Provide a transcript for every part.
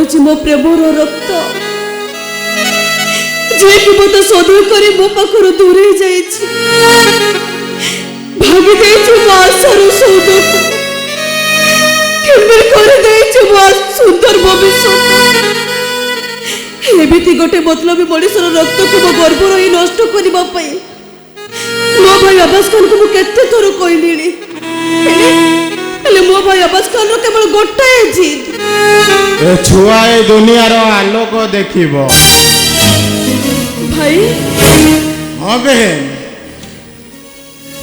बोहिछि मो प्रेमर रक्त जे कि मते सदा करी मो पाखरु दूर ही जाइछि भागी देइछि मो आशार सौद केबे करे देइछि मो सुंदर भविष्य एमिति गोटे मतलबी मनुष्यर रक्त को मो गर्भ रही नष्ट करबा पई मो भाई अब्बास खान को मु केते थोर कहलिनी हेले मो भाई अब्बास खान रो केवल गोटाए जिद ए छुआ ए दुनिया रो आलोक देखिबो भाई हां बहन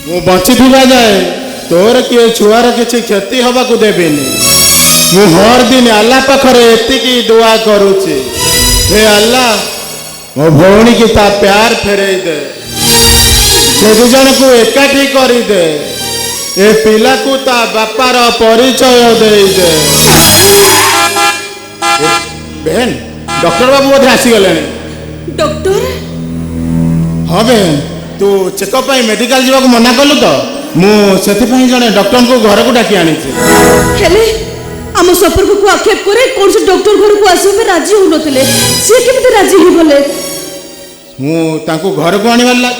मु बची थिबा जाए तोर के छुआर किछि क्षति हबा को देबेनी मु हर दिन अल्लाह पाखरे एति की दुआ करूची हे अल्लाह मो भौणी की ता प्यार फेरई दे से दु जन को एकाठी करी दे ए पिला को ता बापार परिचय दे दे बहन डॉक्टर बाबू बोधे आसी गले डॉक्टर हाँ बहन तू चेकअप मेडिकल जावाक मना कलु तो मु सेति जने डॉक्टर को घर को डाकी आनी हेले आम संपर्क को आक्षेप करे कौन से डॉक्टर घर को आसी में राजी हो नथिले से केमिते राजी हो गले मु तांको घर को आनी वाला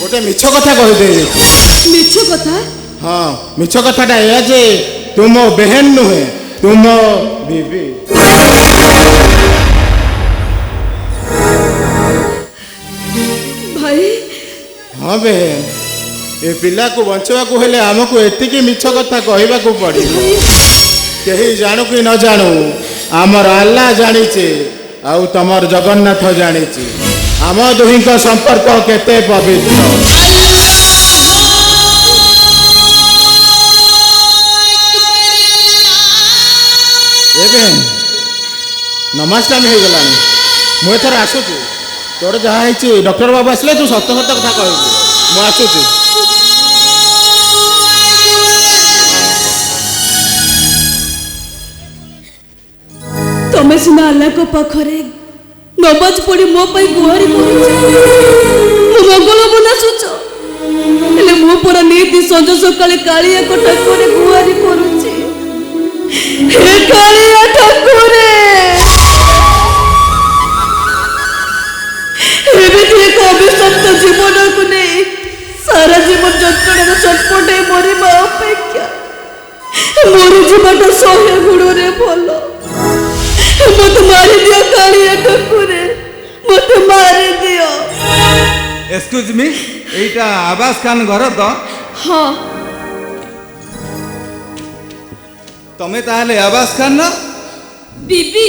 गोटे मिछ कथा कहि दे मिछ कथा हाँ मिछ कथाटा या जे तुम बहन नुहे तुम बीबी भाई हाँ बहन ए पिला को बंचवा को हेले हमको एतिकी मिछ कथा कहबा को पड़ी कहीं जानू कि न जानू आमर अल्लाह जानिचे आउ तमर जगन्नाथ जानिचे आम दुही का संपर्क केते पवित्र नमाज टाइम हो गलानी मु एथर आसुची तोर जहाँ है डॉक्टर बाबू आसले तू सत सत कथा कहबू मु आसुची तमे सिना अल्लाह को पाखरे नमाज पढ़ी मो पाई गुहारी मो मंगल बना सुच हेले मो पूरा नीति संज सकाले कालिया को ठाकुर गुहारी करूची हे कालिया ठाकुर एमिति एक अभिशप्त जीवन को नहीं सारा जीवन जंत्रणा छटपटे मरिबा अपेक्षा मोर जीवन सहे गुण भल मत मारी दियो कालिया ठाकुरे मत मारी दियो एक्सक्यूज मी एटा आबास खान घर तो हाँ तमे ताहले आबास खान ना बीबी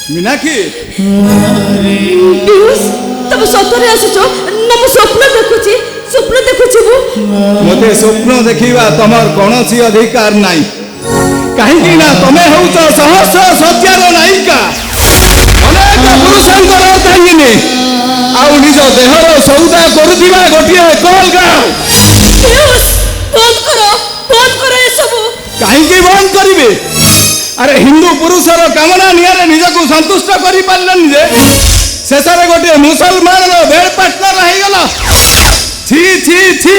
मीनाक्षी तब सतरे आसुचो ना मु स्वप्न देखुची मते स्वप्न देखिबा तमर कोनोसी अधिकार नाही काहेकि ना तमे होउछ सहस्र सत्यार नायिका अनेक पुरुषंकर तांगिनी आउ निज देहर सौदा करुथिबा गोटिए कॉल गाओ बंद करो ए सब काहेकि बंद करिवे अरे हिंदू पुरुषर कामना नियारे निजको संतुष्ट करि पारलन जे शेषरे गोटे मुसलमान रो बेड पार्टनर रही गला छी छी छी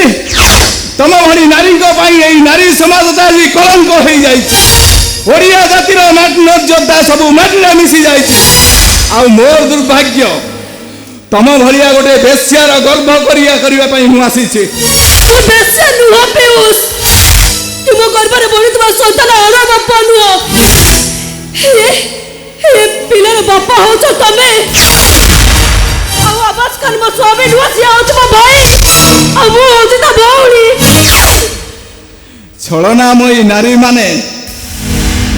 तम भणी नारी को पाई एई नारी समाजता जी कलंक होई जाई ओडिया जातिर माटन जोद्धा सब माटने मिसी जाई आ मोर दुर्भाग्य तम भलिया गोटे बेश्यार गर्भ करिया पई हु आसी छी बेश्या नुह पेउस तुम गर्भरे बणी तुम संतान अना बापा नुह हे पिलर बापा हो छ तमे आ आवाज खान मो स्वामी नुह से आउ तुम भाई आ मु होती त भौणी छलनामयी नारी माने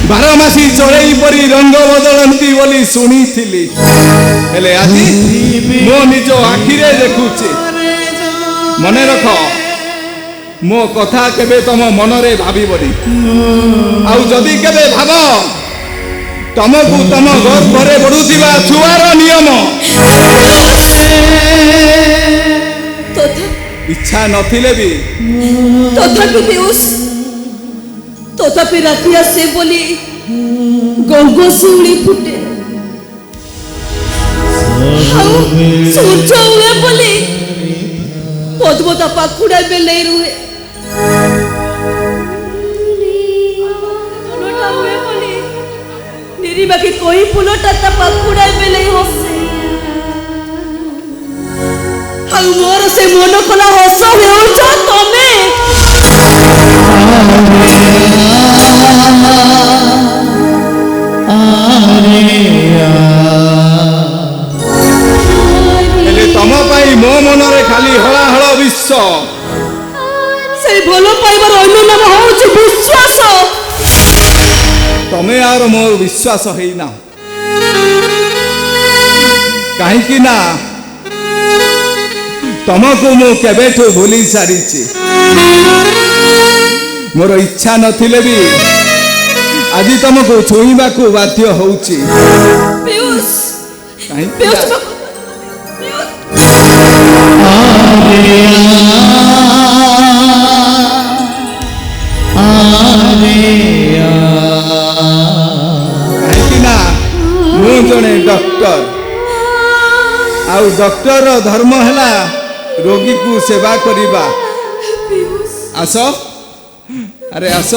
बारमासी चढ़ई परी रंग बदलती बोली शुणी थी हेले आज मो निज आखिरे देखुचे मन रख ମୋ କଥା କେବେ ତମ ମନରେ ଭାବିବନି। ଆଉ ଯଦି କେବେ ଭାବ ତମକୁ ତମ ଗର୍ଭରେ ବଢୁଥିବା ଛୁଆର ନିୟମ ଇଚ୍ଛା ନଥିଲେ ବି ତଥାପି ପିୟୁଷ ତଥାପି ରାତି ଆସେ ବୋଲି ଗଙ୍ଗଶିଉଳି ଫୁଟେ ଆଉ ସୂର୍ଯ୍ୟ ଉଏ ବୋଲି ପଦ୍ମତା ପାଖୁଡ଼ା ବେଲେଇ ରୁହେ ଧନଟା ହୁଏ ବୋଲି ନିରିବାକି କହି ଫୁଲଟା ତା ପାଖୁଡ଼ା ବେଲେଇ ହସେ ଆଉ ମୋର ସେ ମନ ଖୋଲା ହସ ହେଉଛ ତମେ। ହେଲେ ତମ ପାଇଁ ମୋ ମନରେ ଖାଲି ହଳାହଳ ବିଶ୍ଵ। ସେଇ ଭଲ ପାଇବାର ଅନ୍ୟ ନାମ ହଉଛି ବିଶ୍ୱାସ। ତମେ ଆଉ ମୋ ବିଶ୍ୱାସ ହେଇନା କାହିଁକି ନା ତମକୁ ମୁଁ କେବେଠୁ ଭୁଲି ସାରିଛି। ମୋର ଇଚ୍ଛା ନଥିଲେ ବି ଆଜି ତମକୁ ଛୁଇଁବାକୁ ବାଧ୍ୟ ହଉଛି। ପିୟୁଷ କାହିଁକି ପିୟୁଷ ନା କାହିଁକି ନା ମୁଁ ଜଣେ ଡକ୍ଟର ଆଉ ଡକ୍ଟର ଧର୍ମ ହେଲା ରୋଗୀକୁ ସେବା କରିବା। ଆସ ଆରେ ଆସ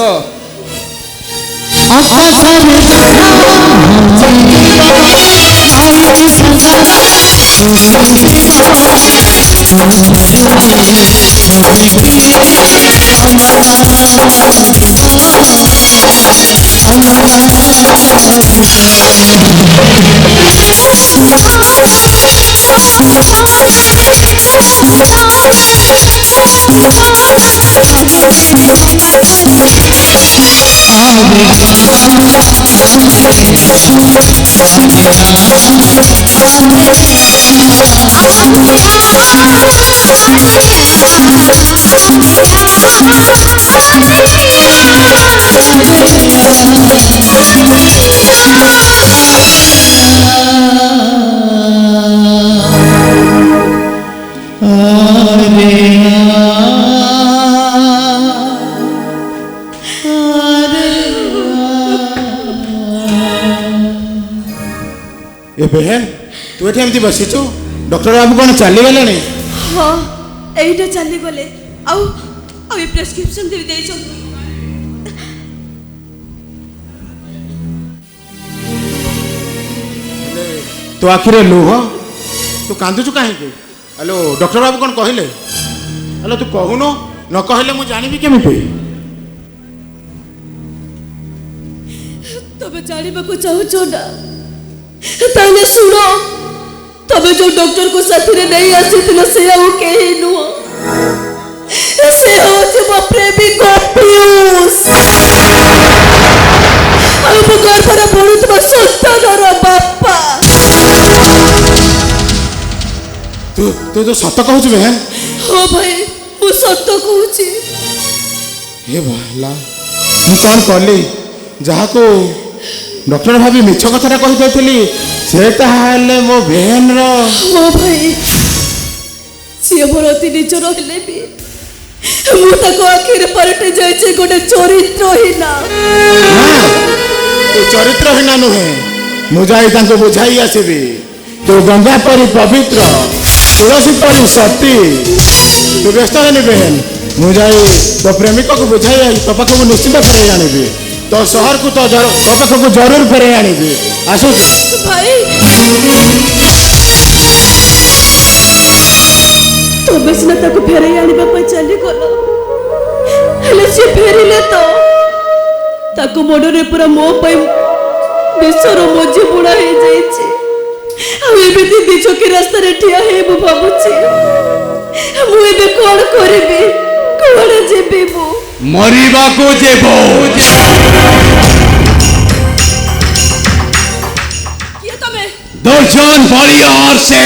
ए बहन तू एठी एमती बसिଛୁ डॉक्टर बाबू कौन चली गले? हाँ এইটা চালি গলে আউ আউ এই প্রেসক্রিপশন দিয়ে দেইছন। तो आखिरे लुह तू कांदुचु कहीं? हेलो डॉक्टर बाबू कौन कहले? हेलो तू कहूनु न कहले मु जानिबी केमिति? তবে জানিବାକୁ চাହୁଛ না তাহলে শুনো তবে जो डॉक्टर को साथीरे नहीं आसीथिल से आउ केही नुह से होचे मो प्रेमिक पियूष ଆଉ ମୋ ଗର୍ଭରେ ବଢୁଥିବା ସନ୍ତାନର ବାପା। तू तू तो सत कहूଛୁ बहन? हाँ भाई ମୁଁ ସତ କହୁଛି। हे भाला मु कौन कली जहाको डॉक्टर भाभी मिछ कथाटा कहि देथिली सेटा हेले मो बहन रो। हाँ भाई सी मोर अति निजर हेले भी मु ताको आखिरे पलटि जाइछे गोटे चरित्रहीना। तू चरित्रहीना नुहे मु जाई तांको बुझाई आसीबी तू गंगा परी पवित्र तुलसी परी सती तू व्यस्त हेनी बहन मु जाई तो प्रेमिक को बुझाई आई तो पाखक निश्चित फेरे आनिबी तो शहर को तो पाखक को जरूर फेरे आनिबी आसु भाई तबे सिना ताको फेरे आनिबा पई चली गलो हेले से फेरिले तो ताको मोडरे पूरा मो पई विश्वर मजी बुड़ा हे जाइछे। आ एबेती दी चोकी रास्ता रे ठिया हे मु भाबुची मु एबे कोन करबी कोन जेबी मु मरिबा को जेबो। किए तमे दर्शन परिवार से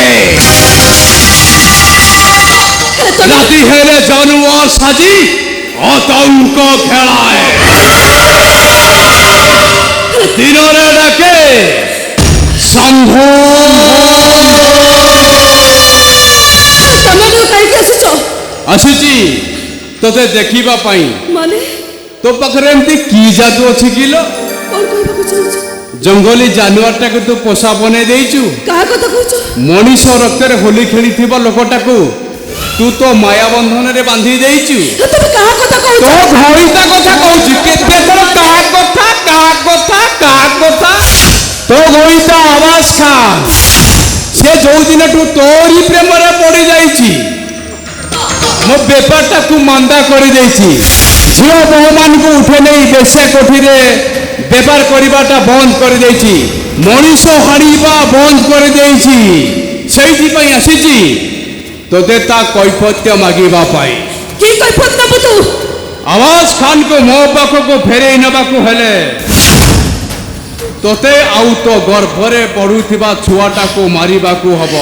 राति हेले जानवर साजी আতঙ্ক খেলায়, দিନରେ ডাকে শম্ভ। ତମେ ମୋ କାହିଁକି ଆସିଛ? আসুচি তোতে দেখিবা পাই। ମାନେ তো পাখরে এমতি কি জাদু ଅଛି কিলো? କଣ କହିବାକୁ ଚାହୁଁଛ? জঙ্গলি জানুয়ারটাকে তু পোষা বনে ଦେଇଛୁ। କାହା କଥା କହୁଛ? ମଣିଷ ରକ୍ତରେ ହୋଲି ଖେଳିଥିବା ଲୋକଟାକୁ ତୁ ତ ମାୟା ବନ୍ଧନରେ ବାନ୍ଧି ଦେଇଛୁ। ତମେ କାହା କଥା କହୁଛ? ତୋ ଘଇତା କଥା କହୁଛି। କେତେ ଥର କାହା କଥା କାହା କଥା କାହା କଥା? ତୋ ଘଇତା ଆବାଜ ଖାନ୍ ସେ ଯୋଉ ଦିନଠୁ ତୋରି ପ୍ରେମରେ ପଡି ଯାଇଛି ମୋ ବେପାରଟାକୁ ମାନ୍ଦା କରିଦେଇଛି। ଝିଅ ବୋହୂମାନଙ୍କୁ ଉଠେ ନେଇ ବେଶ୍ୟା କୋଠିରେ ବେପାର କରିବାଟା ବନ୍ଦ କରିଦେଇଛି। ମଣିଷ ହାଣିବା ବନ୍ଦ କରିଦେଇଛି। ସେଇଥିପାଇଁ ଆସିଛି ତୋତେ ତା କୈଫତ୍ୟ ମାଗିବା ପାଇଁ। କି କୈଫତ ନେବୁ ତୁ? ଆବାଜ ଖାନକୁ ମୋ ପାଖକୁ ଫେରେଇ ନେବାକୁ ହେଲେ ତୋତେ ଆଉ ତୋ ଗର୍ଭରେ ପଡୁଥିବା ଛୁଆଟାକୁ ମାରିବାକୁ ହବ।